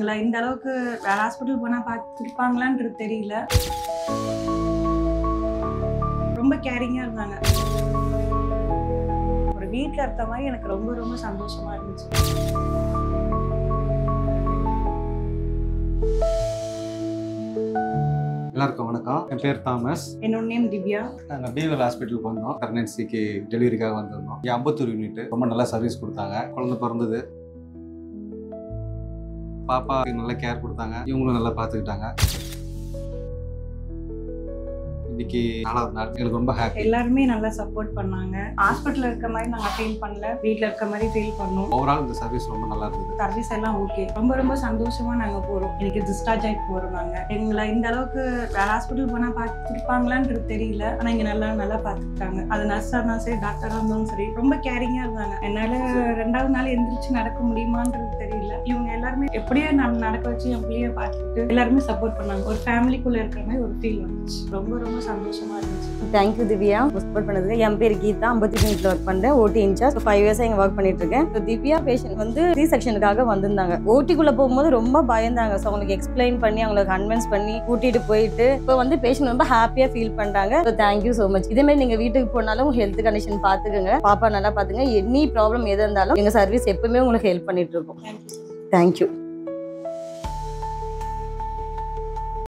எங்களை இந்த அளவுக்கு வேற ஹாஸ்பிட்டல் போனா பார்த்துருப்பாங்களான்றது தெரியல. ரொம்ப கேரிங்கா இருந்தாங்க. ஒரு வீட்டில் இருக்க மாதிரி எனக்கு ரொம்ப ரொம்ப சந்தோஷமா இருந்துச்சு. எல்லாருக்கும் வணக்கம். என் பேர் தாமஸ். என்னோட நேம் திவ்யா. நாங்கள் பிஎல் ஹாஸ்பிட்டலுக்கு வந்தோம். பிரெக்னன்சிக்கு டெலிவரிக்காக வந்திருந்தோம். இங்கே அம்பத்தூர் யூனிட் ரொம்ப நல்லா சர்வீஸ் கொடுத்தாங்க. குழந்தை பிறந்தது, பாப்பா நல்லா கேர் கொடுத்தாங்க. இவங்களும் நல்லா பார்த்துக்கிட்டாங்க. இன்னைக்கு 4வது நாள். எனக்கு ரொம்ப ஹாப்பி. எல்லாருமே நல்லா சப்போர்ட் பண்ணாங்க. ஹாஸ்பிட்டல் இருக்க மாதிரி நாங்கள் ஃபீல் பண்ணல, வீட்டில் இருக்க மாதிரி ஃபீல் பண்ணோம். ஓவரால் இந்த சர்வீஸ் ரொம்ப நல்லா இருந்தது. சர்வீஸ் எல்லாம் ஓகே. ரொம்ப ரொம்ப சந்தோஷமா நாங்கள் போகிறோம். இன்னைக்கு டிஸ்சார்ஜ் ஆகி போகிறோம். நாங்கள் எங்களை இந்த அளவுக்கு வேற ஹாஸ்பிட்டல் போனால் பார்த்துருப்பாங்களான்றது தெரியல. ஆனால் இங்கே நல்லா பார்த்துக்கிட்டாங்க. அது நர்ஸாக இருந்தாலும் சரி, டாக்டராக இருந்தாலும் சரி, ரொம்ப கேரிங்காக இருந்தாங்க. என்னால் 2வது நாள் எந்திரிச்சு நடக்க முடியுமான்றது தெரியல. இவங்க எல்லாருமே எப்படியோ நான் நடக்க வச்சு என் பிள்ளைய பார்த்துட்டு எல்லாருமே சப்போர்ட் பண்ணாங்க. ஒரு ஃபேமிலிக்குள்ளே இருக்கிற மாதிரி ஒரு ஃபீல் வந்துச்சு. ரொம்ப ரொம்ப சந்தோஷமா இருந்துச்சு. தேங்க்யூ திவ்யா சப்போர்ட் பண்ணதுக்கு. என் பேர் கீதா, அம்பத்தூர் யூனிட்ல ஒர்க் பண்றேன். ஓடி இன்சார்ஜ். 5 இயர்ஸா இங்க ஒர்க் பண்ணிட்டு இருக்கேன். திவ்யா பேஷண்ட் வந்து C-செக்ஷனுக்காக வந்திருந்தாங்க. ஓட்டிக்குள்ள போகும்போது ரொம்ப பயந்தாங்க. ஸோ அவங்களுக்கு எக்ஸ்பிளைன் பண்ணி அவங்களை கன்வின்ஸ் பண்ணி கூட்டிட்டு போயிட்டு இப்போ வந்து பேஷண்ட் ரொம்ப ஹாப்பியா ஃபீல் பண்றாங்க. So thank you so much. இதே மாதிரி நீங்க வீட்டுக்கு போனாலும் ஹெல்த் கண்டிஷன் பாத்துக்கோங்க. பாப்பா நல்லா பாத்துங்க. எனி ப்ராப்ளம் எது இருந்தாலும் எங்க சர்வீஸ் எப்பவுமே உங்களுக்கு ஹெல்ப் பண்ணிட்டு இருக்கோம். தேங்க்யூ.